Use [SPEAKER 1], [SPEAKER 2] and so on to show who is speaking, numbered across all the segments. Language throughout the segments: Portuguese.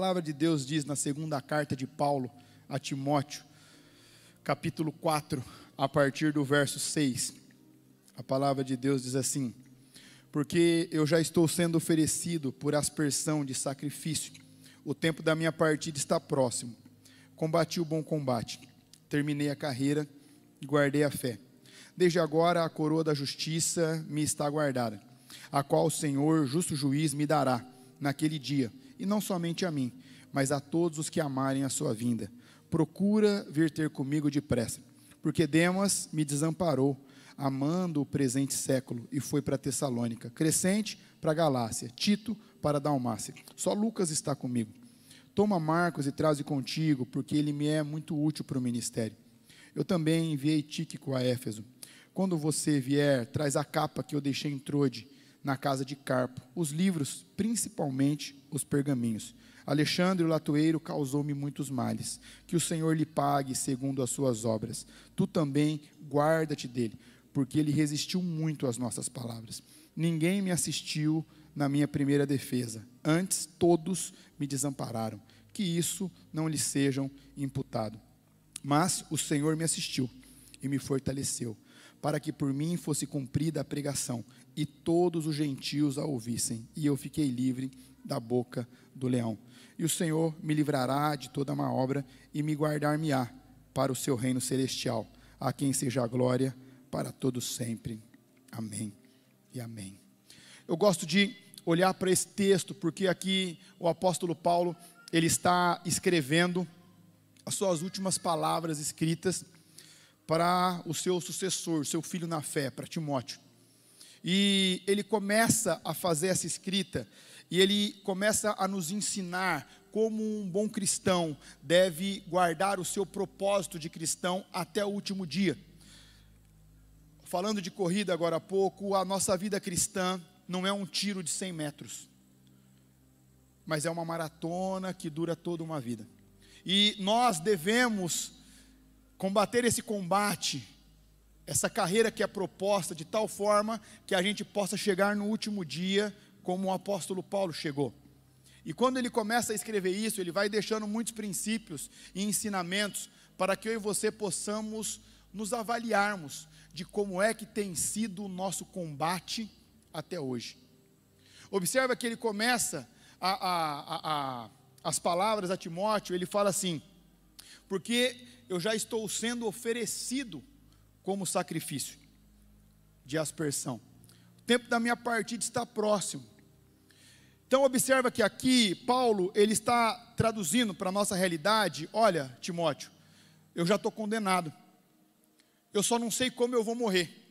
[SPEAKER 1] palavra de Deus diz na segunda carta de Paulo a Timóteo, capítulo 4, a partir do verso 6. A palavra de Deus diz assim: porque eu já estou sendo oferecido por aspersão de sacrifício, o tempo da minha partida está próximo. Combati o bom combate, terminei a carreira e guardei a fé. Desde agora a coroa da justiça me está guardada, a qual o Senhor, justo juiz, me dará naquele dia, e não somente a mim, mas a todos os que amarem a sua vinda. Procura vir ter comigo depressa, porque Demas me desamparou, amando o presente século, e foi para Tessalônica. Crescente para a Galácia, Tito para a Dalmácia. Só Lucas está comigo. Toma Marcos e traze contigo, porque ele me é muito útil para o ministério. Eu também enviei Tíquico a Éfeso. Quando você vier, traz a capa que eu deixei em Trode, na casa de Carpo, os livros, principalmente os pergaminhos. Alexandre, o latoeiro, causou-me muitos males. Que o Senhor lhe pague segundo as suas obras. Tu também guarda-te dele, porque ele resistiu muito às nossas palavras. Ninguém me assistiu na minha primeira defesa. Antes, todos me desampararam. Que isso não lhe sejam imputado. Mas o Senhor me assistiu e me fortaleceu, para que por mim fosse cumprida a pregação, e todos os gentios a ouvissem, e eu fiquei livre da boca do leão. E o Senhor me livrará de toda má obra, e me guardar-me-á para o seu reino celestial, a quem seja a glória para todos sempre. Amém e amém. Eu gosto de olhar para esse texto, porque aqui o apóstolo Paulo, ele está escrevendo as suas últimas palavras escritas para o seu sucessor, seu filho na fé, para Timóteo. E ele começa a fazer essa escrita, e ele começa a nos ensinar como um bom cristão deve guardar o seu propósito de cristão até o último dia. Falando de corrida agora há pouco, a nossa vida cristã não é um tiro de 100 metros, mas é uma maratona que dura toda uma vida. E nós devemos combater esse combate, essa carreira que é proposta, de tal forma que a gente possa chegar no último dia como o apóstolo Paulo chegou. E quando ele começa a escrever isso, ele vai deixando muitos princípios e ensinamentos para que eu e você possamos nos avaliarmos de como é que tem sido o nosso combate até hoje. Observa que ele começa as palavras a Timóteo, ele fala assim: porque eu já estou sendo oferecido como sacrifício de aspersão. O tempo da minha partida está próximo. Então observa que aqui Paulo, ele está traduzindo para a nossa realidade: olha, Timóteo, eu já estou condenado, eu só não sei como eu vou morrer.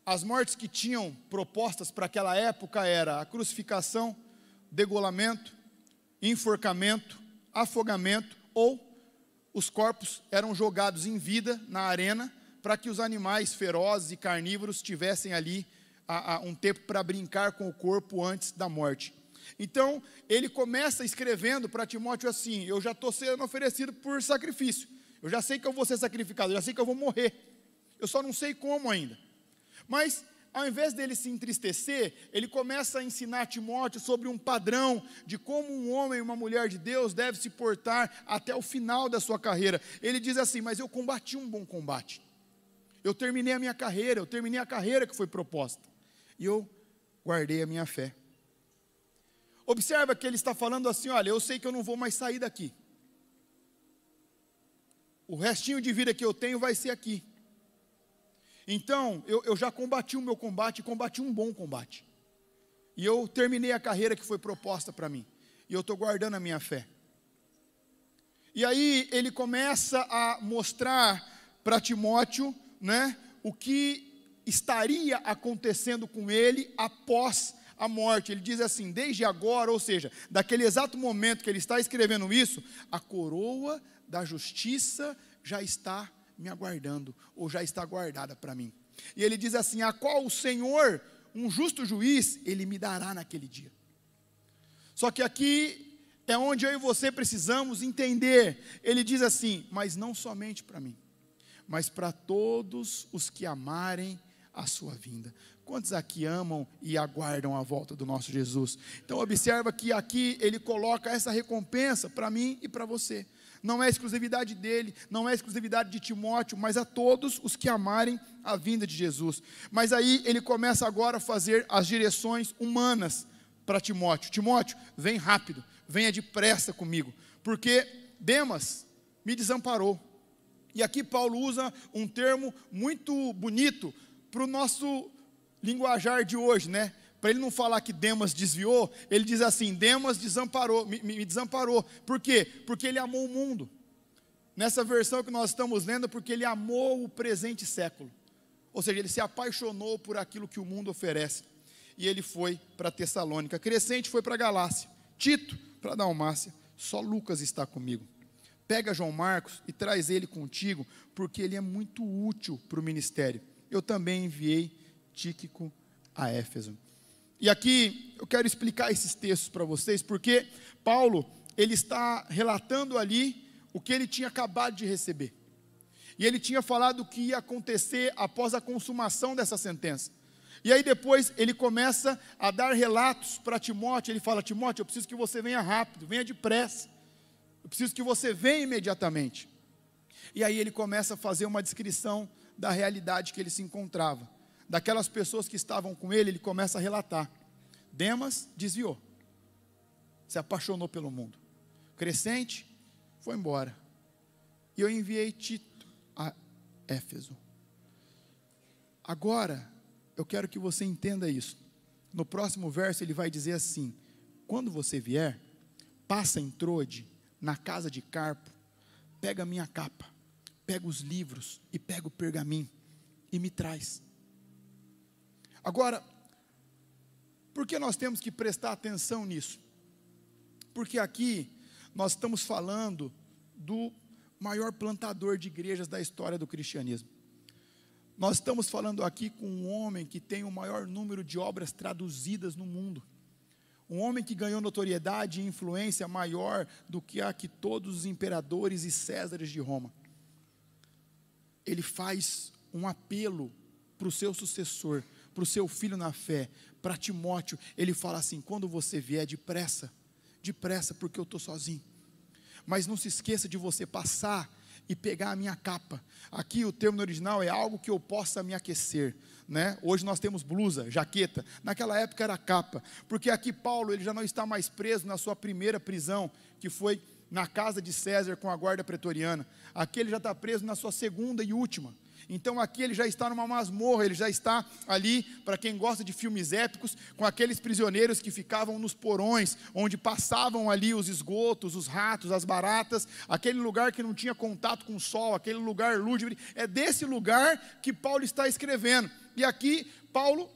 [SPEAKER 1] As mortes que tinham propostas para aquela época era a crucificação, degolamento, enforcamento, afogamento, ou os corpos eram jogados em vida na arena, para que os animais ferozes e carnívoros tivessem ali um tempo para brincar com o corpo antes da morte. Então, ele começa escrevendo para Timóteo assim: eu já estou sendo oferecido por sacrifício, eu já sei que eu vou ser sacrificado, eu já sei que eu vou morrer, eu só não sei como ainda. Mas, ao invés dele se entristecer, ele começa a ensinar Timóteo sobre um padrão de como um homem e uma mulher de Deus deve se portar até o final da sua carreira. Ele diz assim: mas eu combati um bom combate, eu terminei a minha carreira, eu terminei a carreira que foi proposta, e eu guardei a minha fé. Observa que ele está falando assim: olha, eu sei que eu não vou mais sair daqui, o restinho de vida que eu tenho vai ser aqui. Então, eu já combati o meu combate, combati um bom combate, e eu terminei a carreira que foi proposta para mim, e eu estou guardando a minha fé. E aí ele começa a mostrar para Timóteo, né, o que estaria acontecendo com ele após a morte. Ele diz assim: desde agora, ou seja, daquele exato momento que ele está escrevendo isso, a coroa da justiça já está me aguardando, ou já está guardada para mim. E ele diz assim: a qual o Senhor, um justo juiz, ele me dará naquele dia. Só que aqui é onde eu e você precisamos entender. Ele diz assim: mas não somente para mim, mas para todos os que amarem a sua vinda. Quantos aqui amam e aguardam a volta do nosso Jesus? Então observa que aqui ele coloca essa recompensa para mim e para você. Não é exclusividade dele, não é exclusividade de Timóteo, mas a todos os que amarem a vinda de Jesus. Mas aí ele começa agora a fazer as direções humanas para Timóteo. Timóteo, vem rápido, venha depressa comigo, porque Demas me desamparou. E aqui Paulo usa um termo muito bonito para o nosso linguajar de hoje, né? Para ele não falar que Demas desviou, ele diz assim: Demas desamparou, me desamparou. Por quê? Porque ele amou o mundo. Nessa versão que nós estamos lendo, porque ele amou o presente século. Ou seja, ele se apaixonou por aquilo que o mundo oferece. E ele foi para Tessalônica. Crescente foi para Galácia. Tito para Dalmácia. Só Lucas está comigo. Pega João Marcos e traz ele contigo, porque ele é muito útil para o ministério. Eu também enviei Tíquico a Éfeso. E aqui eu quero explicar esses textos para vocês, porque Paulo, ele está relatando ali o que ele tinha acabado de receber. E ele tinha falado o que ia acontecer após a consumação dessa sentença. E aí depois ele começa a dar relatos para Timóteo. Ele fala: Timóteo, eu preciso que você venha rápido, venha depressa. Eu preciso que você venha imediatamente. E aí ele começa a fazer uma descrição da realidade que ele se encontrava. Daquelas pessoas que estavam com ele, ele começa a relatar. Demas desviou, se apaixonou pelo mundo. Crescente foi embora. E eu enviei Tito a Éfeso. Agora, eu quero que você entenda isso. No próximo verso ele vai dizer assim: quando você vier, passa em Trode, na casa de Carpo, pega a minha capa, pega os livros e pega o pergaminho e me traz. Agora, por que nós temos que prestar atenção nisso? Porque aqui nós estamos falando do maior plantador de igrejas da história do cristianismo. Nós estamos falando aqui com um homem que tem o maior número de obras traduzidas no mundo. Um homem que ganhou notoriedade e influência maior do que a que todos os imperadores e césares de Roma. Ele faz um apelo para o seu sucessor, para o seu filho na fé, para Timóteo. Ele fala assim: quando você vier, depressa, porque eu estou sozinho. Mas não se esqueça de você passar e pegar a minha capa. Aqui o termo original é algo que eu possa me aquecer, né? Hoje nós temos blusa, jaqueta. Naquela época era capa, porque aqui Paulo, ele já não está mais preso na sua primeira prisão, que foi na casa de César com a guarda pretoriana. Aqui ele já está preso na sua segunda e última. Então aqui ele já está numa masmorra, ele já está ali, para quem gosta de filmes épicos, com aqueles prisioneiros que ficavam nos porões, onde passavam ali os esgotos, os ratos, as baratas, aquele lugar que não tinha contato com o sol, aquele lugar lúgubre. É desse lugar que Paulo está escrevendo. E aqui Paulo,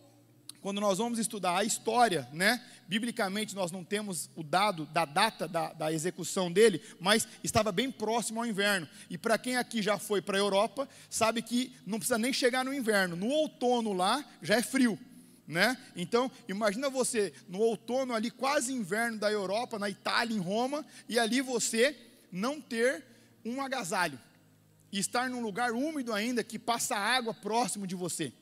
[SPEAKER 1] quando nós vamos estudar a história, né, biblicamente nós não temos o dado da data da execução dele, mas estava bem próximo ao inverno. E para quem aqui já foi para a Europa, sabe que não precisa nem chegar no inverno. No outono lá já é frio, né? Então imagina você no outono ali, quase inverno da Europa, na Itália, em Roma, e ali você não ter um agasalho e estar num lugar úmido ainda, que passa água próximo de você.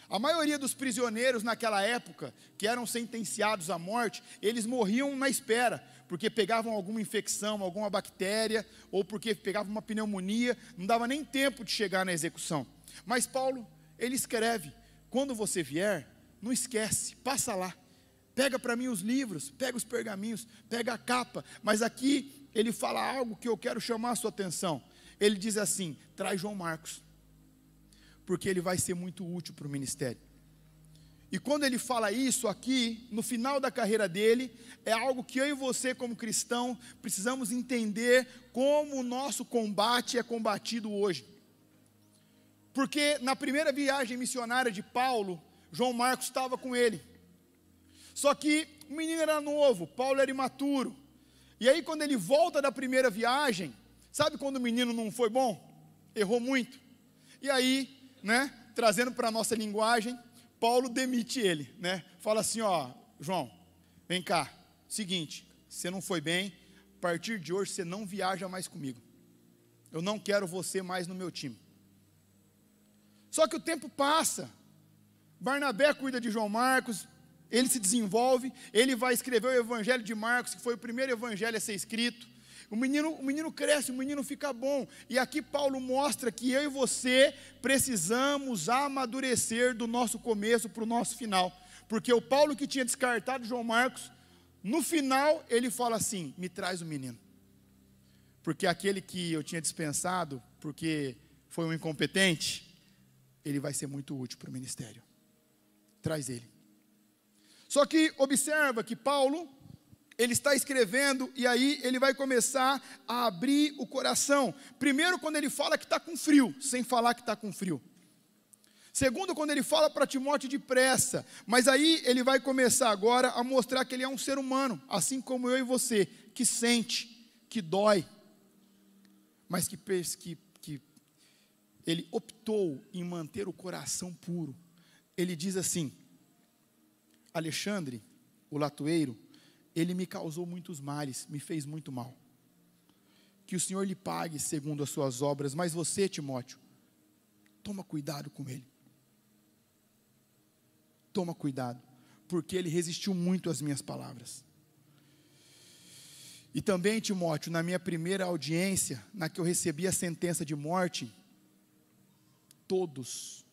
[SPEAKER 1] A maioria dos prisioneiros naquela época, que eram sentenciados à morte, eles morriam na espera, porque pegavam alguma infecção, alguma bactéria, ou porque pegavam uma pneumonia, não dava nem tempo de chegar na execução. Mas Paulo, ele escreve: quando você vier, não esquece, passa lá, pega para mim os livros, pega os pergaminhos, pega a capa. Mas aqui ele fala algo que eu quero chamar a sua atenção. Ele diz assim: traz João Marcos, porque ele vai ser muito útil para o ministério. E quando ele fala isso aqui, no final da carreira dele, é algo que eu e você como cristão precisamos entender como o nosso combate é combatido hoje. Porque na primeira viagem missionária de Paulo, João Marcos estava com ele. Só que o menino era novo, Paulo era imaturo. E aí quando ele volta da primeira viagem, sabe quando o menino não foi bom? Errou muito. E aí, né, trazendo para a nossa linguagem, Paulo demite ele, né? Fala assim: ó, João, vem cá, seguinte, você não foi bem, a partir de hoje você não viaja mais comigo. Eu não quero você mais no meu time. Só que o tempo passa, Barnabé cuida de João Marcos, ele se desenvolve, ele vai escrever o Evangelho de Marcos, que foi o primeiro evangelho a ser escrito. O menino cresce, o menino fica bom. E aqui Paulo mostra que eu e você precisamos amadurecer do nosso começo para o nosso final. Porque o Paulo que tinha descartado João Marcos, no final ele fala assim: me traz o menino. Porque aquele que eu tinha dispensado, porque foi um incompetente, ele vai ser muito útil para o ministério. Traz ele. Só que observa que Paulo, ele está escrevendo e aí ele vai começar a abrir o coração. Primeiro, quando ele fala que está com frio, sem falar que está com frio. Segundo, quando ele fala para Timóteo depressa. Mas aí ele vai começar agora a mostrar que ele é um ser humano, assim como eu e você, que sente, que dói, mas que ele optou em manter o coração puro. Ele diz assim: Alexandre, o latoeiro, ele me causou muitos males, me fez muito mal. Que o Senhor lhe pague segundo as suas obras, mas você, Timóteo, toma cuidado com ele. Toma cuidado, porque ele resistiu muito às minhas palavras. E também, Timóteo, na minha primeira audiência, na que eu recebi a sentença de morte, todos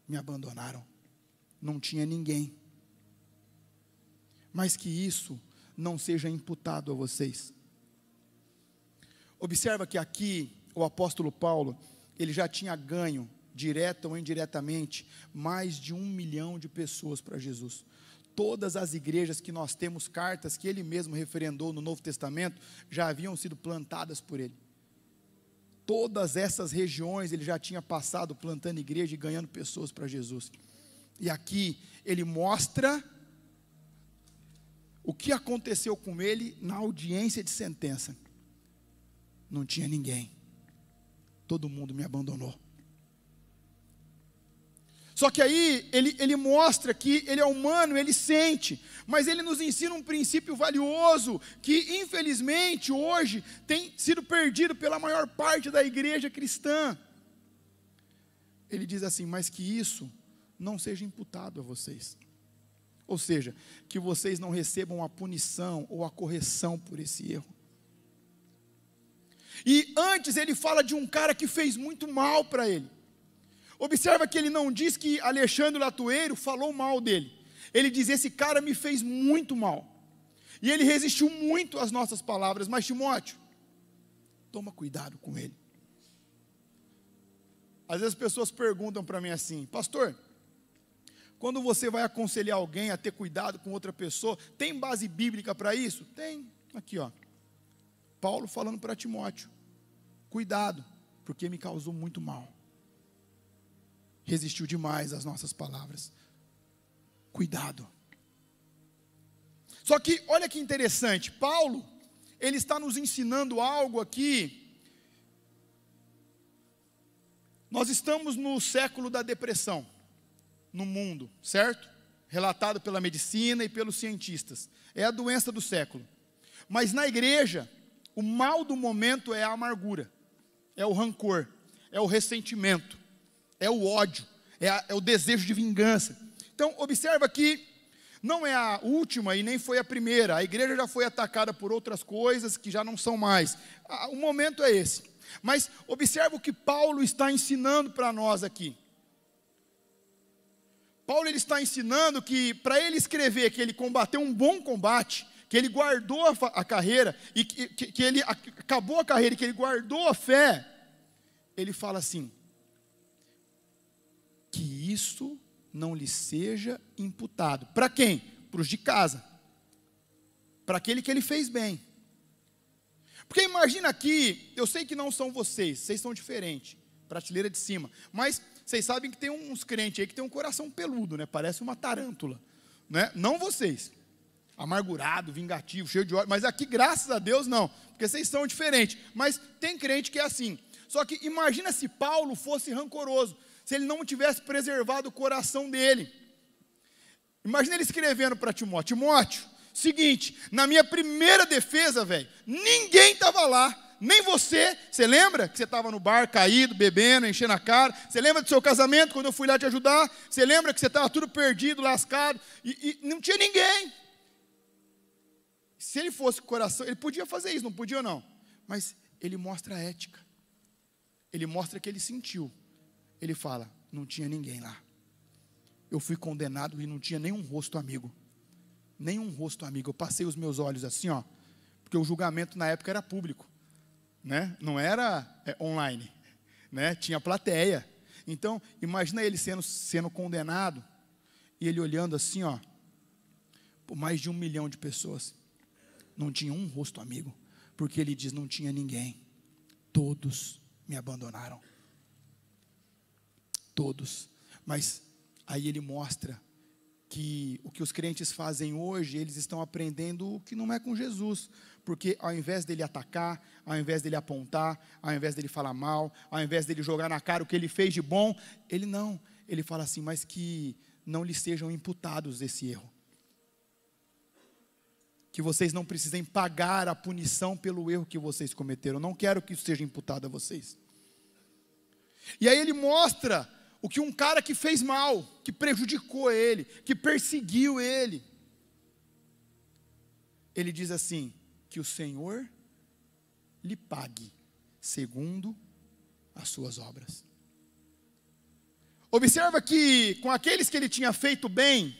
[SPEAKER 1] me abandonaram. Não tinha ninguém. Mas que isso não seja imputado a vocês. Observa que aqui o apóstolo Paulo, ele já tinha ganho, direta ou indiretamente, mais de 1 milhão de pessoas para Jesus. Todas as igrejas que nós temos cartas, que ele mesmo referendou no Novo Testamento, já haviam sido plantadas por ele. Todas essas regiões ele já tinha passado plantando igreja e ganhando pessoas para Jesus. E aqui ele mostra o que aconteceu com ele na audiência de sentença. Não tinha ninguém. Todo mundo me abandonou. Só que aí ele mostra que ele é humano, ele sente, mas ele nos ensina um princípio valioso que infelizmente hoje tem sido perdido pela maior parte da igreja cristã. Ele diz assim: mas que isso não seja imputado a vocês. Ou seja, que vocês não recebam a punição ou a correção por esse erro. E antes ele fala de um cara que fez muito mal para ele. Observa que ele não diz que Alexandre Latoeiro falou mal dele. Ele diz: esse cara me fez muito mal. E ele resistiu muito às nossas palavras. Mas Timóteo, toma cuidado com ele. Às vezes as pessoas perguntam para mim assim: pastor, quando você vai aconselhar alguém a ter cuidado com outra pessoa, tem base bíblica para isso? Tem. Aqui, ó. Paulo falando para Timóteo: cuidado, porque me causou muito mal. Resistiu demais às nossas palavras. Cuidado. Só que, olha que interessante, Paulo, ele está nos ensinando algo aqui. Nós estamos no século da depressão, no mundo, certo? Relatado pela medicina e pelos cientistas. É a doença do século. Mas na igreja, o mal do momento é a amargura, é o rancor, é o ressentimento, é o ódio, é o desejo de vingança. Então observa que não é a última e nem foi a primeira. A igreja já foi atacada por outras coisas que já não são mais. O momento é esse. Mas observa o que Paulo está ensinando para nós aqui. Paulo ele está ensinando que para ele escrever que ele combateu um bom combate, que ele guardou a carreira, e que ele acabou a carreira e que ele guardou a fé, ele fala assim: que isso não lhe seja imputado. Para quem? Para os de casa. Para aquele que ele fez bem. Porque imagina aqui, eu sei que não são vocês são diferentes, prateleira de cima, mas vocês sabem que tem uns crentes aí que tem um coração peludo, né? Parece uma tarântula, né? Não vocês, amargurado, vingativo, cheio de ódio, mas aqui graças a Deus não, porque vocês são diferentes, mas tem crente que é assim. Só que imagina se Paulo fosse rancoroso, se ele não tivesse preservado o coração dele. Imagina ele escrevendo para Timóteo: Timóteo, seguinte, na minha primeira defesa, velho, ninguém estava lá, Nem você lembra que você estava no bar, caído, bebendo, enchendo a cara? Você lembra do seu casamento, quando eu fui lá te ajudar? Você lembra que você estava tudo perdido, lascado, e não tinha ninguém? Se ele fosse com o coração, ele podia fazer isso, não podia ou não? Mas ele mostra a ética. Ele mostra que ele sentiu. Ele fala, não tinha ninguém lá. Eu fui condenado e não tinha nenhum rosto amigo. Nenhum rosto amigo. Eu passei os meus olhos assim, ó, porque o julgamento na época era público, né? Não era online, né? Tinha plateia. Então, imagina ele sendo condenado e ele olhando assim, ó, por mais de 1 milhão de pessoas. Não tinha um rosto amigo, porque ele diz, não tinha ninguém. Todos me abandonaram. Todos. Mas aí ele mostra que o que os crentes fazem hoje, eles estão aprendendo o que não é com Jesus, porque ao invés dele atacar, ao invés dele apontar, ao invés dele falar mal, ao invés dele jogar na cara o que ele fez de bom, ele fala assim, mas que não lhe sejam imputados esse erro, que vocês não precisem pagar a punição pelo erro que vocês cometeram, eu não quero que isso seja imputado a vocês. E aí ele mostra o que um cara que fez mal, que prejudicou ele, que perseguiu ele, ele diz assim, que o Senhor lhe pague segundo as suas obras. Observa que com aqueles que ele tinha feito bem,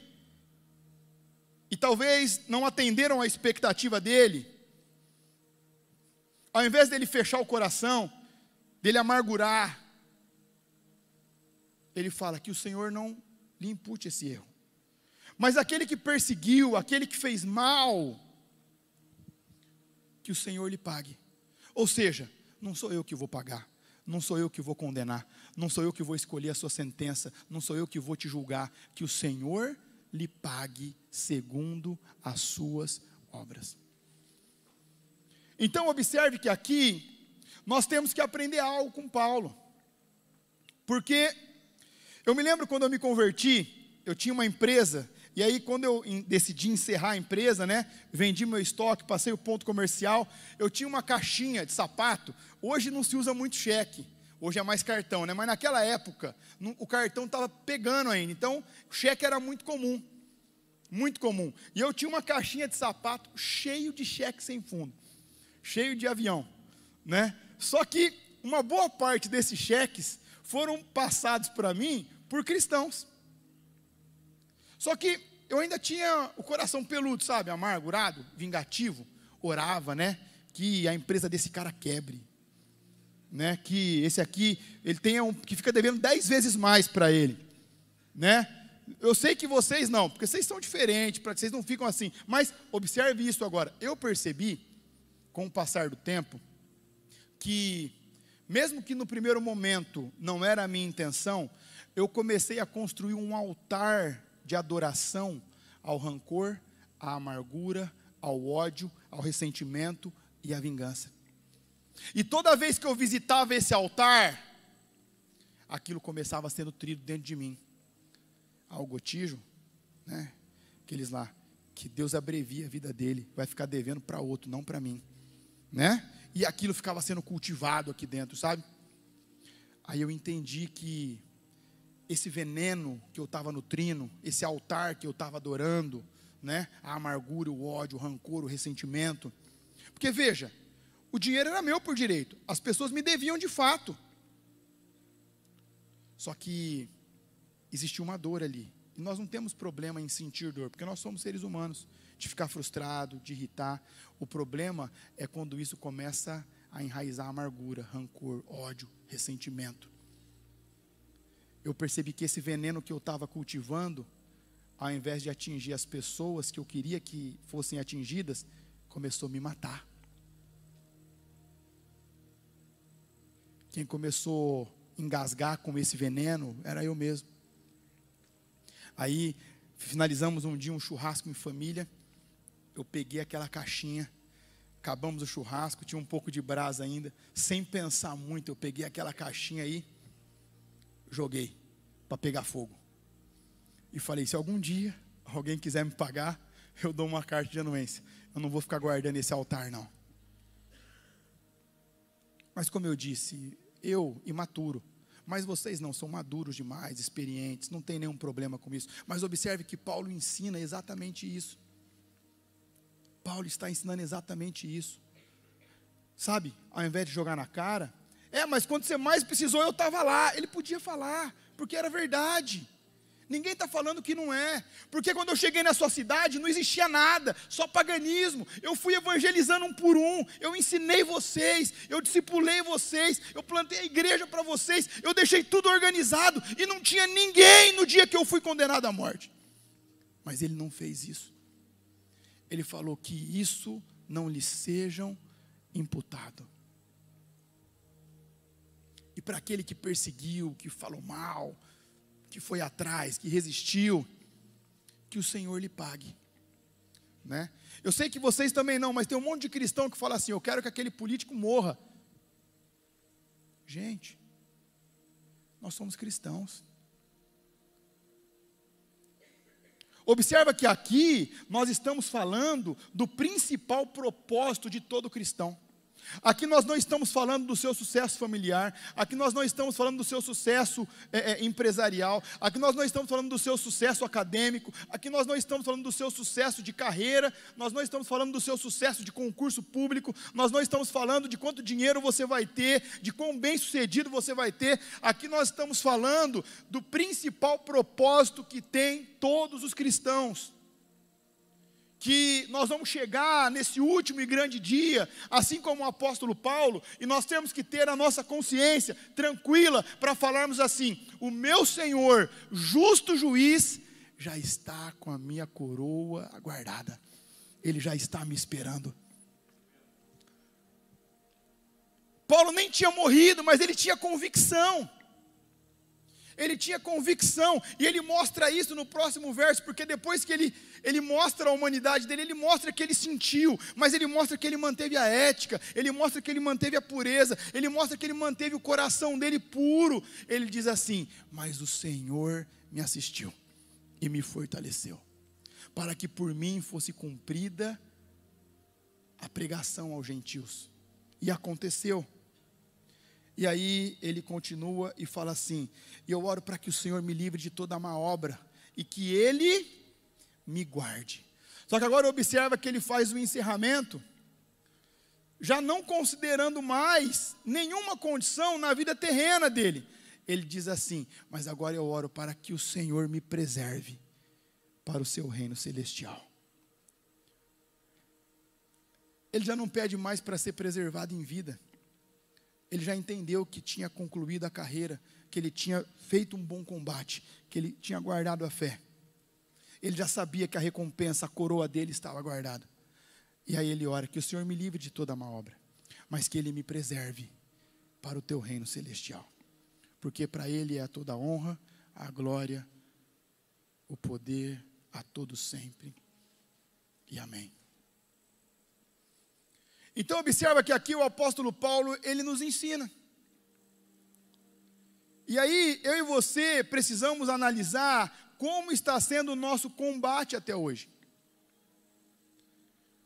[SPEAKER 1] e talvez não atenderam à expectativa dele, ao invés dele fechar o coração, dele amargurar, ele fala que o Senhor não lhe impute esse erro. Mas aquele que perseguiu, aquele que fez mal, que o Senhor lhe pague. Ou seja, não sou eu que vou pagar, não sou eu que vou condenar, não sou eu que vou escolher a sua sentença, não sou eu que vou te julgar, que o Senhor lhe pague segundo as suas obras. Então observe que aqui nós temos que aprender algo com Paulo, porque eu me lembro quando eu me converti, eu tinha uma empresa, e aí quando eu decidi encerrar a empresa, né, vendi meu estoque, passei o ponto comercial, eu tinha uma caixinha de sapato. Hoje não se usa muito cheque, hoje é mais cartão, né, mas naquela época o cartão estava pegando ainda, então o cheque era muito comum, e eu tinha uma caixinha de sapato cheio de cheque sem fundo, cheio de avião, né, só que uma boa parte desses cheques foram passados para mim por cristãos. Só que eu ainda tinha o coração peludo, sabe, amargurado, vingativo, orava, né, que a empresa desse cara quebre, né, que esse aqui, ele tenha que fica devendo 10 vezes mais para ele, né, eu sei que vocês não, porque vocês são diferentes, para que vocês não ficam assim, mas observe isso agora, eu percebi, com o passar do tempo, que mesmo que no primeiro momento não era a minha intenção, eu comecei a construir um altar de adoração ao rancor, à amargura, ao ódio, ao ressentimento e à vingança. E toda vez que eu visitava esse altar, aquilo começava a ser nutrido dentro de mim. O Gotijo, né, aqueles lá, que Deus abrevia a vida dele, vai ficar devendo para outro, não para mim, né? E aquilo ficava sendo cultivado aqui dentro, sabe? Aí eu entendi que esse veneno que eu estava nutrindo, esse altar que eu estava adorando, né? A amargura, o ódio, o rancor, o ressentimento. Porque veja, o dinheiro era meu por direito, as pessoas me deviam de fato. Só que existia uma dor ali. E nós não temos problema em sentir dor, porque nós somos seres humanos, de ficar frustrado, de irritar. O problema é quando isso começa a enraizar amargura, rancor, ódio, ressentimento. Eu percebi que esse veneno que eu estava cultivando, ao invés de atingir as pessoas que eu queria que fossem atingidas, começou a me matar. Quem começou a engasgar com esse veneno era eu mesmo. Aí finalizamos um dia um churrasco em família. Eu peguei aquela caixinha, acabamos o churrasco, tinha um pouco de brasa ainda, sem pensar muito, eu peguei aquela caixinha aí, joguei para pegar fogo. E falei, se algum dia alguém quiser me pagar, eu dou uma carta de anuência. Eu não vou ficar guardando esse altar, não. Mas como eu disse, eu imaturo, mas vocês não, são maduros demais, experientes, não tem nenhum problema com isso. Mas observe que Paulo ensina exatamente isso. Paulo está ensinando exatamente isso. Sabe, ao invés de jogar na cara, mas quando você mais precisou, eu estava lá. Ele podia falar, porque era verdade. Ninguém está falando que não é. Porque quando eu cheguei na sua cidade, não existia nada, só paganismo. Eu fui evangelizando um por um. Eu ensinei vocês, eu discipulei vocês, eu plantei a igreja para vocês, eu deixei tudo organizado. E não tinha ninguém no dia que eu fui condenado à morte. Mas ele não fez isso. Ele falou que isso não lhe sejam imputado. E para aquele que perseguiu, que falou mal, que foi atrás, que resistiu, que o Senhor lhe pague, né? Eu sei que vocês também não, mas tem um monte de cristão que fala assim: eu quero que aquele político morra. Gente, nós somos cristãos. Observa que aqui nós estamos falando do principal propósito de todo cristão. Aqui nós não estamos falando do seu sucesso familiar, aqui nós não estamos falando do seu sucesso empresarial, aqui nós não estamos falando do seu sucesso acadêmico, aqui nós não estamos falando do seu sucesso de carreira, nós não estamos falando do seu sucesso de concurso público, nós não estamos falando de quanto dinheiro você vai ter, de quão bem sucedido você vai ter. Aqui nós estamos falando do principal propósito que tem todos os cristãos. Que nós vamos chegar nesse último e grande dia, assim como o apóstolo Paulo, e nós temos que ter a nossa consciência tranquila para falarmos assim: o meu Senhor, justo juiz, já está com a minha coroa aguardada, Ele já está me esperando. Paulo nem tinha morrido, mas ele tinha convicção. Ele tinha convicção, e ele mostra isso no próximo verso, porque depois que ele mostra a humanidade dele, ele mostra que ele sentiu, mas ele mostra que ele manteve a ética, ele mostra que ele manteve a pureza, ele mostra que ele manteve o coração dele puro. Ele diz assim: mas o Senhor me assistiu e me fortaleceu, para que por mim fosse cumprida a pregação aos gentios. E aconteceu. E aí ele continua e fala assim: e eu oro para que o Senhor me livre de toda má obra, e que Ele me guarde. Só que agora observa que ele faz o encerramento, já não considerando mais nenhuma condição na vida terrena dele. Ele diz assim: mas agora eu oro para que o Senhor me preserve para o seu reino celestial. Ele já não pede mais para ser preservado em vida. Ele já entendeu que tinha concluído a carreira, que ele tinha feito um bom combate, que ele tinha guardado a fé. Ele já sabia que a recompensa, a coroa dele estava guardada. E aí ele ora: que o Senhor me livre de toda má obra, mas que Ele me preserve para o teu reino celestial. Porque para Ele é toda a honra, a glória, o poder, a todos sempre. E amém. Então observa que aqui o apóstolo Paulo, ele nos ensina. E aí eu e você precisamos analisar como está sendo o nosso combate até hoje.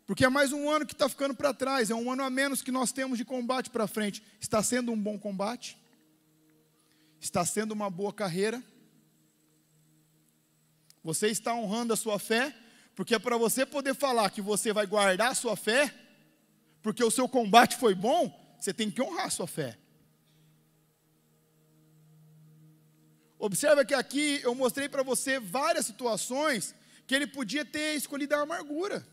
[SPEAKER 1] Porque é mais um ano que está ficando para trás, é um ano a menos que nós temos de combate para frente. Está sendo um bom combate? Está sendo uma boa carreira? Você está honrando a sua fé? Porque para você poder falar que você vai guardar a sua fé, porque o seu combate foi bom, você tem que honrar a sua fé. Observa que aqui eu mostrei para você várias situações que ele podia ter escolhido a amargura.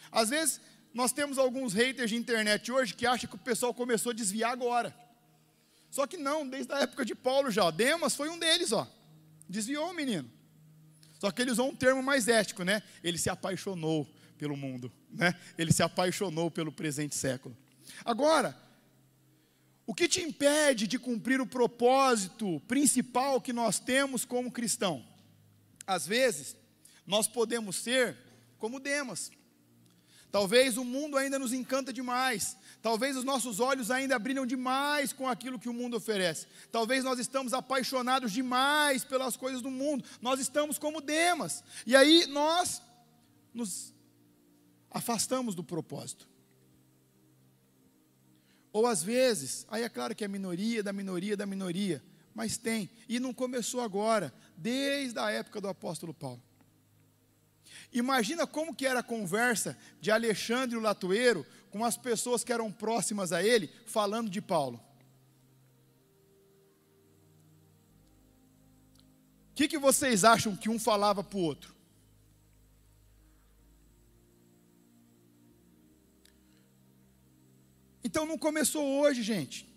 [SPEAKER 1] Às vezes, nós temos alguns haters de internet hoje que acham que o pessoal começou a desviar agora. Só que não, desde a época de Paulo já. Demas foi um deles, desviou o menino. Só que ele usou um termo mais ético, né? Ele se apaixonou pelo mundo, né? Ele se apaixonou pelo presente século. Agora, o que te impede de cumprir o propósito principal que nós temos como cristão? Às vezes, nós podemos ser como Demas. Talvez o mundo ainda nos encanta demais. Talvez os nossos olhos ainda brilham demais com aquilo que o mundo oferece. Talvez nós estamos apaixonados demais pelas coisas do mundo. Nós estamos como Demas. E aí nós nos afastamos do propósito. Ou às vezes, aí é claro que é minoria da minoria da minoria, mas tem, e não começou agora, desde a época do apóstolo Paulo. Imagina como que era a conversa de Alexandre o Latueiro com as pessoas que eram próximas a ele, falando de Paulo. O que vocês acham que um falava para o outro? Então não começou hoje, gente.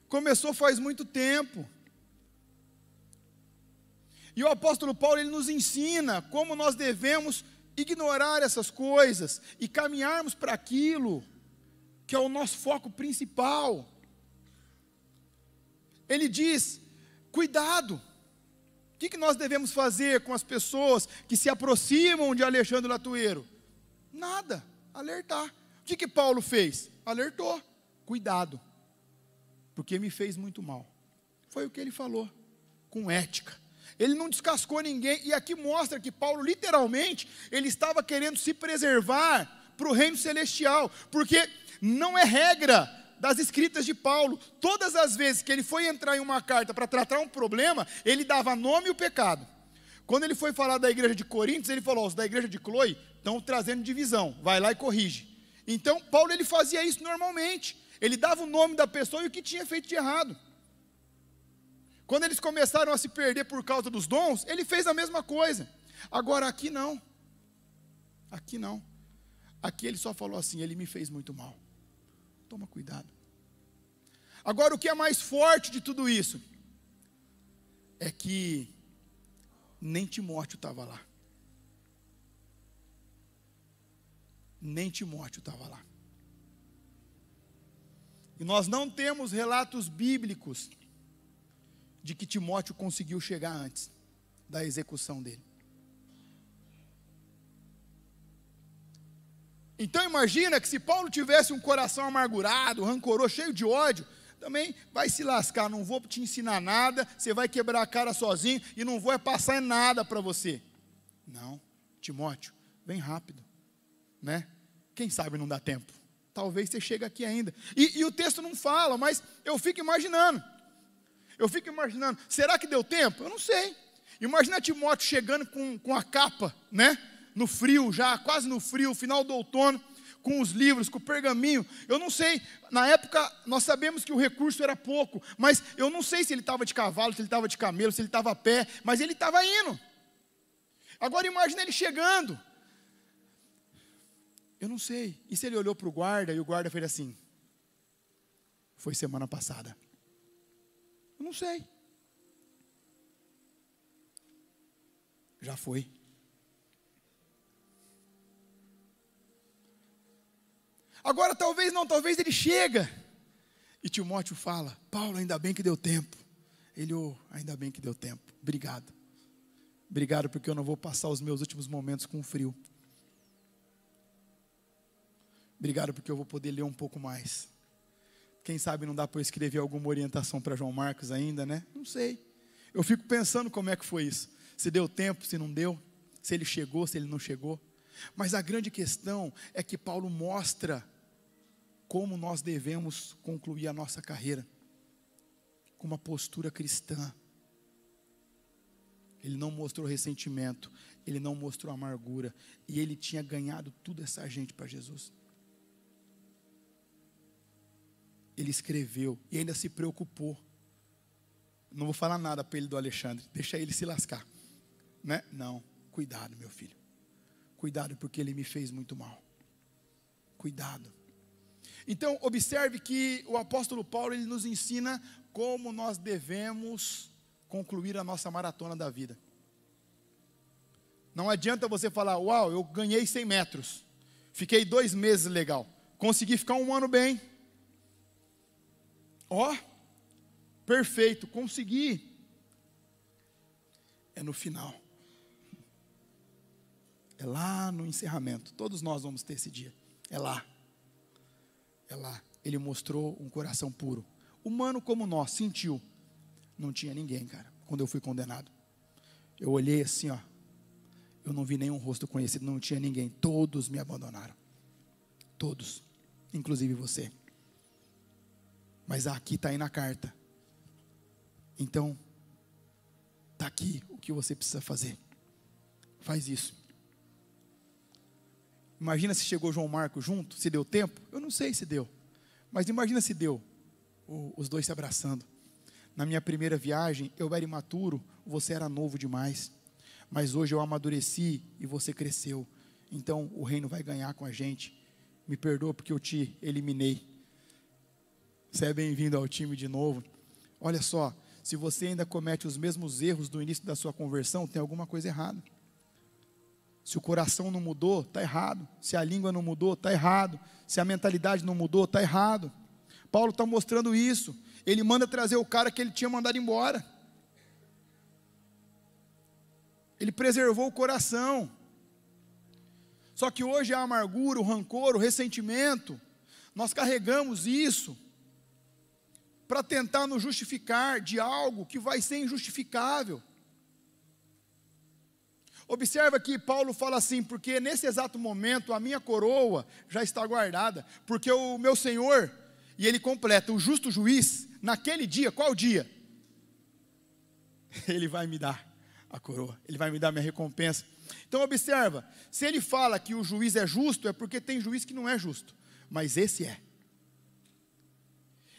[SPEAKER 1] Começou faz muito tempo. E o apóstolo Paulo, ele nos ensina como nós devemos ignorar essas coisas e caminharmos para aquilo que é o nosso foco principal. Ele diz: cuidado. O que nós devemos fazer com as pessoas que se aproximam de Alexandre Latueiro? Nada, alertar. O que Paulo fez? Alertou, cuidado, porque me fez muito mal. Foi o que ele falou, com ética. Ele não descascou ninguém, e aqui mostra que Paulo, literalmente, ele estava querendo se preservar para o reino celestial, porque não é regra das escritas de Paulo. Todas as vezes que ele foi entrar em uma carta para tratar um problema, ele dava nome e o pecado. Quando ele foi falar da igreja de Coríntios, ele falou: os da igreja de Cloe estão trazendo divisão, vai lá e corrige. Então Paulo, ele fazia isso normalmente, ele dava o nome da pessoa e o que tinha feito de errado. Quando eles começaram a se perder por causa dos dons, ele fez a mesma coisa. Agora aqui não, aqui ele só falou assim: ele me fez muito mal, toma cuidado. Agora o que é mais forte de tudo isso, é que nem Timóteo estava lá. Nem Timóteo estava lá. E nós não temos relatos bíblicos de que Timóteo conseguiu chegar antes da execução dele. Então imagina que se Paulo tivesse um coração amargurado, rancoroso, cheio de ódio, também vai se lascar, não vou te ensinar nada, você vai quebrar a cara sozinho e não vou passar nada para você. Não, Timóteo, vem rápido, né? Quem sabe não dá tempo, talvez você chegue aqui ainda. E o texto não fala, mas eu fico imaginando, será que deu tempo? Eu não sei. Imagina Timóteo chegando com a capa, né? No frio já, quase no frio, final do outono, com os livros, com o pergaminho. Eu não sei, na época nós sabemos que o recurso era pouco, mas eu não sei se ele estava de cavalo, se ele estava de camelo, se ele estava a pé, mas ele estava indo. Agora imagina ele chegando. Eu não sei. E se ele olhou para o guarda e o guarda fez assim: foi semana passada. Eu não sei. Já foi. Agora talvez não, talvez ele chega e Timóteo fala: Paulo, ainda bem que deu tempo. Ele: ainda bem que deu tempo, obrigado. Obrigado, porque eu não vou passar os meus últimos momentos com frio. Obrigado, porque eu vou poder ler um pouco mais. Quem sabe não dá para eu escrever alguma orientação para João Marcos ainda, né? Não sei. Eu fico pensando como é que foi isso. Se deu tempo, se não deu, se ele chegou, se ele não chegou. Mas a grande questão é que Paulo mostra como nós devemos concluir a nossa carreira, com uma postura cristã. Ele não mostrou ressentimento, ele não mostrou amargura, e ele tinha ganhado toda essa gente para Jesus. Ele escreveu e ainda se preocupou. Não vou falar nada para ele do Alexandre, deixa ele se lascar, né? Não, cuidado, meu filho, cuidado, porque ele me fez muito mal. Cuidado. Então observe que o apóstolo Paulo, ele nos ensina como nós devemos concluir a nossa maratona da vida. Não adianta você falar: uau, eu ganhei 100 metros, fiquei 2 meses legal, consegui ficar 1 ano bem. Perfeito, consegui. É no final. É lá no encerramento. Todos nós vamos ter esse dia. É lá. É lá. Ele mostrou um coração puro. Humano como nós, sentiu. Não tinha ninguém, cara, quando eu fui condenado. Eu olhei assim, eu não vi nenhum rosto conhecido, não tinha ninguém. Todos me abandonaram. Todos, inclusive você. Mas aqui está aí na carta. Então, está aqui o que você precisa fazer. Faz isso. Imagina se chegou João Marcos junto, se deu tempo. Eu não sei se deu, mas imagina se deu. Os dois se abraçando. Na minha primeira viagem, eu era imaturo, você era novo demais. Mas hoje eu amadureci e você cresceu. Então o reino vai ganhar com a gente. Me perdoa porque eu te eliminei. Você é bem-vindo ao time de novo. Olha só, se você ainda comete os mesmos erros do início da sua conversão, tem alguma coisa errada. Se o coração não mudou, está errado. Se a língua não mudou, está errado. Se a mentalidade não mudou, está errado. Paulo está mostrando isso. Ele manda trazer o cara que ele tinha mandado embora. Ele preservou o coração. Só que hoje a amargura, o rancor, o ressentimento, nós carregamos isso para tentar nos justificar de algo que vai ser injustificável. Observa que Paulo fala assim, porque nesse exato momento a minha coroa já está guardada, porque o meu Senhor, e ele completa, o justo juiz, naquele dia, qual dia? Ele vai me dar a coroa, ele vai me dar minha recompensa. Então observa, se ele fala que o juiz é justo, é porque tem juiz que não é justo, mas esse é.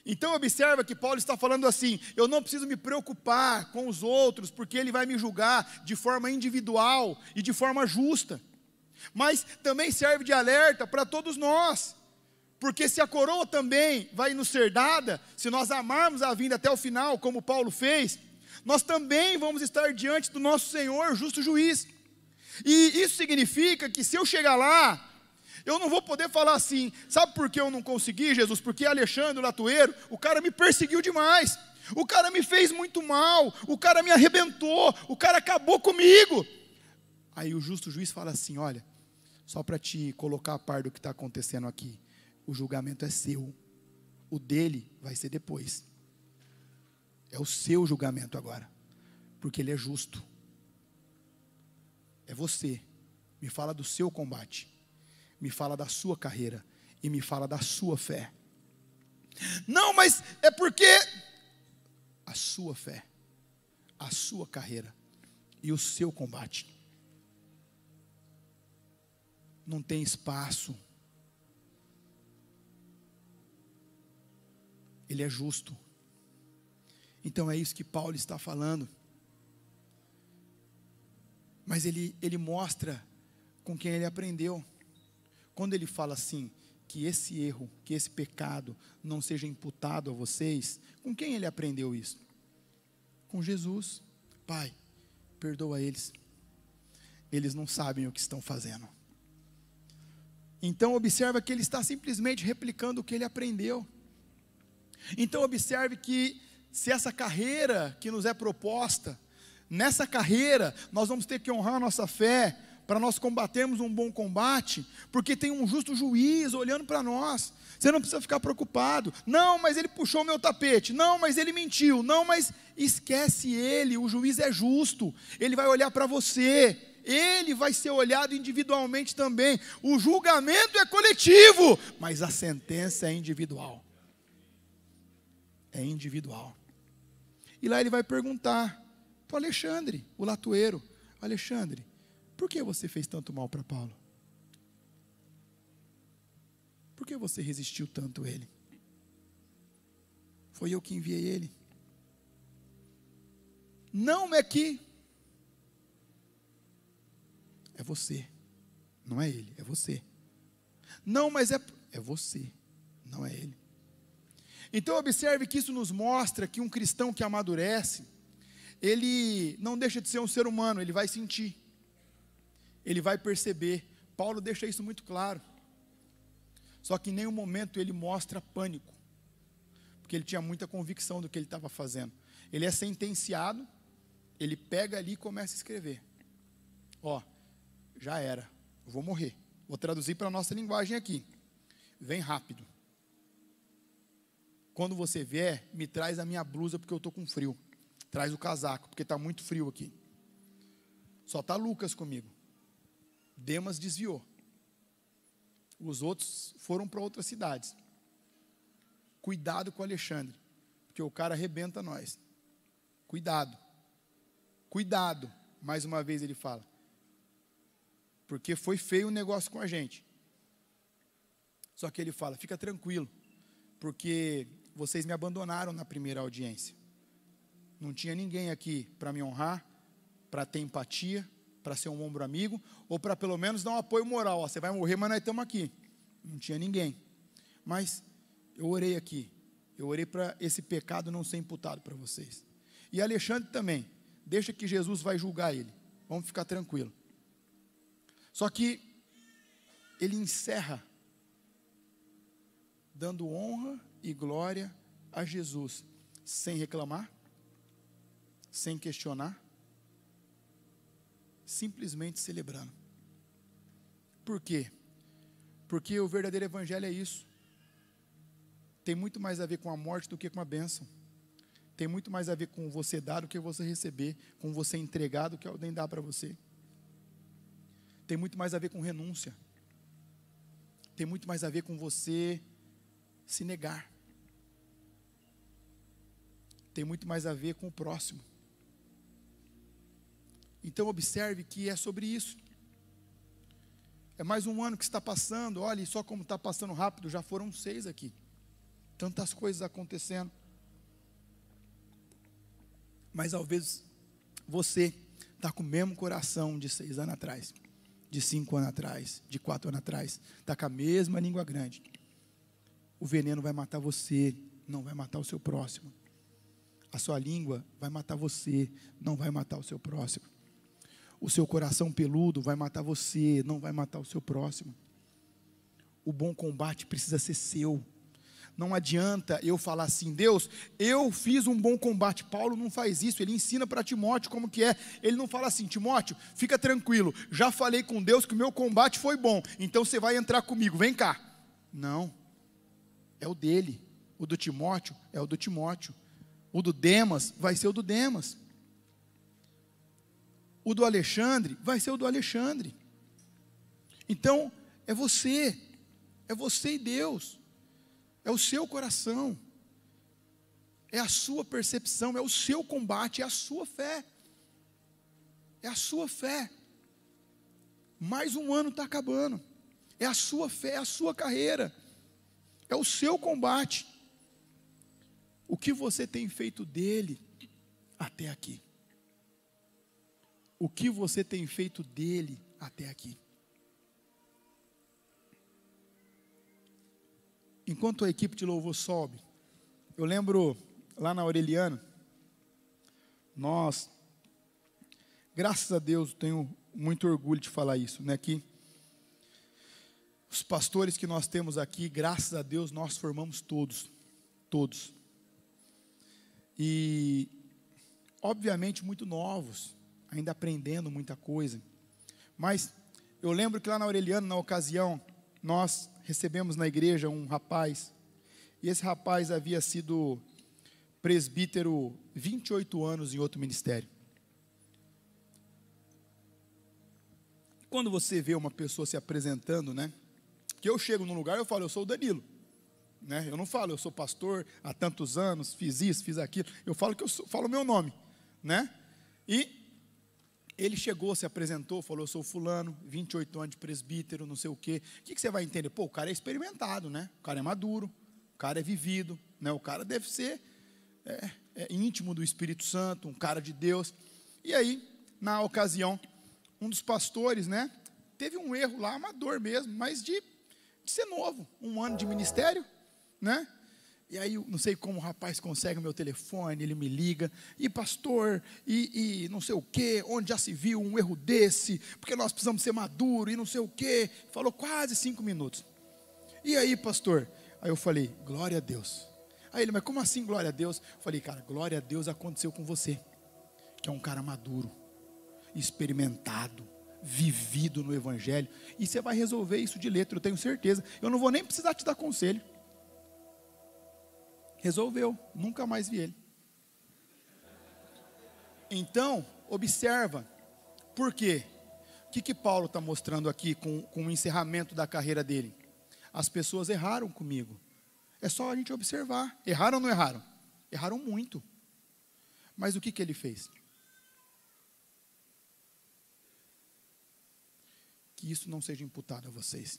[SPEAKER 1] Então observa que Paulo está falando assim, eu não preciso me preocupar com os outros, porque ele vai me julgar de forma individual e de forma justa. Mas também serve de alerta para todos nós, porque se a coroa também vai nos ser dada, se nós amarmos a vinda até o final, como Paulo fez, nós também vamos estar diante do nosso Senhor, justo juiz. E isso significa que se eu chegar lá, eu não vou poder falar assim, sabe por que eu não consegui, Jesus? Porque Alexandre, o latoeiro, o cara me perseguiu demais, o cara me fez muito mal, o cara me arrebentou, o cara acabou comigo. Aí o justo juiz fala assim, olha, só para te colocar a par do que está acontecendo aqui, o julgamento é seu, o dele vai ser depois. É o seu julgamento agora, porque ele é justo. É você, me fala do seu combate. Me fala da sua carreira e me fala da sua fé. Não, mas é porque a sua fé, a sua carreira e o seu combate não tem espaço. Ele é justo. Então é isso que Paulo está falando. Mas ele mostra com quem ele aprendeu. Quando ele fala assim, que esse erro, que esse pecado não seja imputado a vocês, com quem ele aprendeu isso? Com Jesus. Pai, perdoa eles. Eles não sabem o que estão fazendo. Então observa que ele está simplesmente replicando o que ele aprendeu. Então observe que se essa carreira que nos é proposta, nessa carreira nós vamos ter que honrar a nossa fé, para nós combatermos um bom combate, porque tem um justo juiz olhando para nós. Você não precisa ficar preocupado. Não, mas ele puxou o meu tapete. Não, mas ele mentiu. Não, mas esquece ele. O juiz é justo. Ele vai olhar para você. Ele vai ser olhado individualmente também. O julgamento é coletivo, mas a sentença é individual. É individual. E lá ele vai perguntar para o Alexandre, o latoeiro: Alexandre, por que você fez tanto mal para Paulo? Por que você resistiu tanto a ele? Foi eu que enviei ele. Não é que é você, não é ele, é você. Não, mas é você, não é ele. Então observe que isso nos mostra que um cristão que amadurece, ele não deixa de ser um ser humano, ele vai sentir. Ele vai perceber. Paulo deixa isso muito claro. Só que em nenhum momento ele mostra pânico, porque ele tinha muita convicção do que ele estava fazendo. Ele é sentenciado, ele pega ali e começa a escrever. Ó, já era, eu vou morrer. Vou traduzir para a nossa linguagem aqui. Vem rápido. Quando você vier, me traz a minha blusa porque eu estou com frio. Traz o casaco, porque está muito frio aqui. Só está Lucas comigo. Demas desviou. Os outros foram para outras cidades. cuidado com o Alexandre, porque o cara arrebenta nós. Cuidado. Cuidado. Mais uma vez ele fala. Porque foi feio o negócio com a gente. Só que ele fala, fica tranquilo, porque vocês me abandonaram na primeira audiência. Não tinha ninguém aqui para me honrar, para ter empatia, para ser um ombro amigo, ou para pelo menos dar um apoio moral. Ó, você vai morrer, mas nós estamos aqui. Não tinha ninguém. Mas eu orei aqui. Eu orei para esse pecado não ser imputado para vocês. E Alexandre também. Deixa que Jesus vai julgar ele. Vamos ficar tranquilo. Só que ele encerra dando honra e glória a Jesus, sem reclamar, sem questionar, simplesmente celebrando. Por quê? Porque o verdadeiro evangelho é isso. Tem muito mais a ver com a morte do que com a bênção. Tem muito mais a ver com você dar do que você receber, com você entregar do que alguém dá para você. Tem muito mais a ver com renúncia. Tem muito mais a ver com você se negar. Tem muito mais a ver com o próximo. Então observe que é sobre isso. É mais um ano que está passando. Olha, só como está passando rápido, já foram 6 aqui. Tantas coisas acontecendo. Mas talvez você está com o mesmo coração de 6 anos atrás, de 5 anos atrás, de 4 anos atrás. Está com a mesma língua grande. O veneno vai matar você, não vai matar o seu próximo. A sua língua vai matar você, não vai matar o seu próximo. O seu coração peludo vai matar você, não vai matar o seu próximo. O bom combate precisa ser seu. Não adianta eu falar assim, Deus, eu fiz um bom combate. Paulo não faz isso, ele ensina para Timóteo como que é. Ele não fala assim, Timóteo, fica tranquilo, já falei com Deus que o meu combate foi bom, então você vai entrar comigo, vem cá. Não, é o dele. O do Timóteo é o do Timóteo. O do Demas vai ser o do Demas. O do Alexandre vai ser o do Alexandre. Então, é você e Deus. É o seu coração, é a sua percepção, é o seu combate, é a sua fé. É a sua fé. Mais um ano está acabando. É a sua fé, é a sua carreira. É o seu combate. O que você tem feito dele até aqui? O que você tem feito dele até aqui? Enquanto a equipe de louvor sobe, eu lembro lá na Aureliano, nós, graças a Deus, tenho muito orgulho de falar isso, né, que os pastores que nós temos aqui, graças a Deus, nós formamos todos, e obviamente muito novos, ainda aprendendo muita coisa, mas eu lembro que lá na Aureliano, na ocasião, nós recebemos na igreja um rapaz, e esse rapaz havia sido presbítero 28 anos em outro ministério. Quando você vê uma pessoa se apresentando, né, que eu chego num lugar, eu falo, eu sou o Danilo, né, eu não falo, eu sou pastor há tantos anos, fiz isso, fiz aquilo, eu falo que falo o meu nome, né, e ele chegou, se apresentou, falou, eu sou fulano, 28 anos de presbítero, não sei o quê. O que você vai entender? Pô, o cara é experimentado, né? O cara é maduro, o cara é vivido, né? O cara deve ser íntimo do Espírito Santo, um cara de Deus. E aí, na ocasião, um dos pastores, né? Teve um erro lá, amador mesmo, mas de ser novo, 1 ano de ministério, né? E aí, não sei como o rapaz consegue o meu telefone, ele me liga, e pastor, e não sei o quê, onde já se viu um erro desse, porque nós precisamos ser maduros, e não sei o quê, falou quase 5 minutos, e aí pastor, aí eu falei, glória a Deus, aí ele, mas como assim glória a Deus? Eu falei, cara, glória a Deus aconteceu com você, que é um cara maduro, experimentado, vivido no evangelho, e você vai resolver isso de letra, eu tenho certeza, eu não vou nem precisar te dar conselho. Resolveu, nunca mais vi ele. Então, observa, por quê? O que Paulo está mostrando aqui com o encerramento da carreira dele? As pessoas erraram comigo, É só a gente observar. Erraram ou não erraram? Erraram muito. Mas o que ele fez? Que isso não seja imputado a vocês.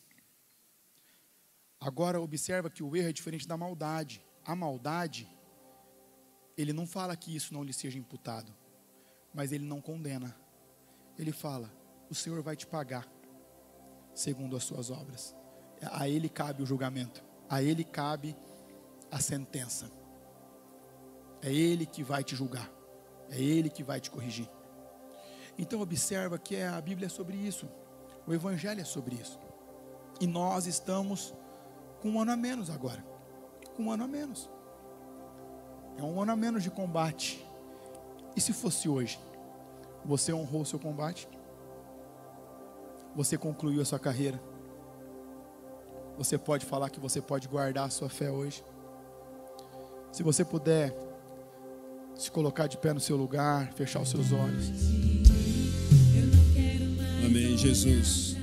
[SPEAKER 1] Agora observa que o erro é diferente da maldade. A maldade, ele não fala que isso não lhe seja imputado, mas ele não condena. Ele fala, o Senhor vai te pagar segundo as suas obras. A ele cabe o julgamento, a ele cabe a sentença. É ele que vai te julgar, é ele que vai te corrigir. Então observa que a Bíblia é sobre isso, o Evangelho é sobre isso. E nós estamos com um ano a menos agora, com um ano a menos. É um ano a menos de combate. E se fosse hoje? Você honrou o seu combate? Você concluiu a sua carreira? Você pode falar que você pode guardar a sua fé hoje? Se você puder se colocar de pé no seu lugar, fechar os seus olhos.
[SPEAKER 2] Amém, Jesus.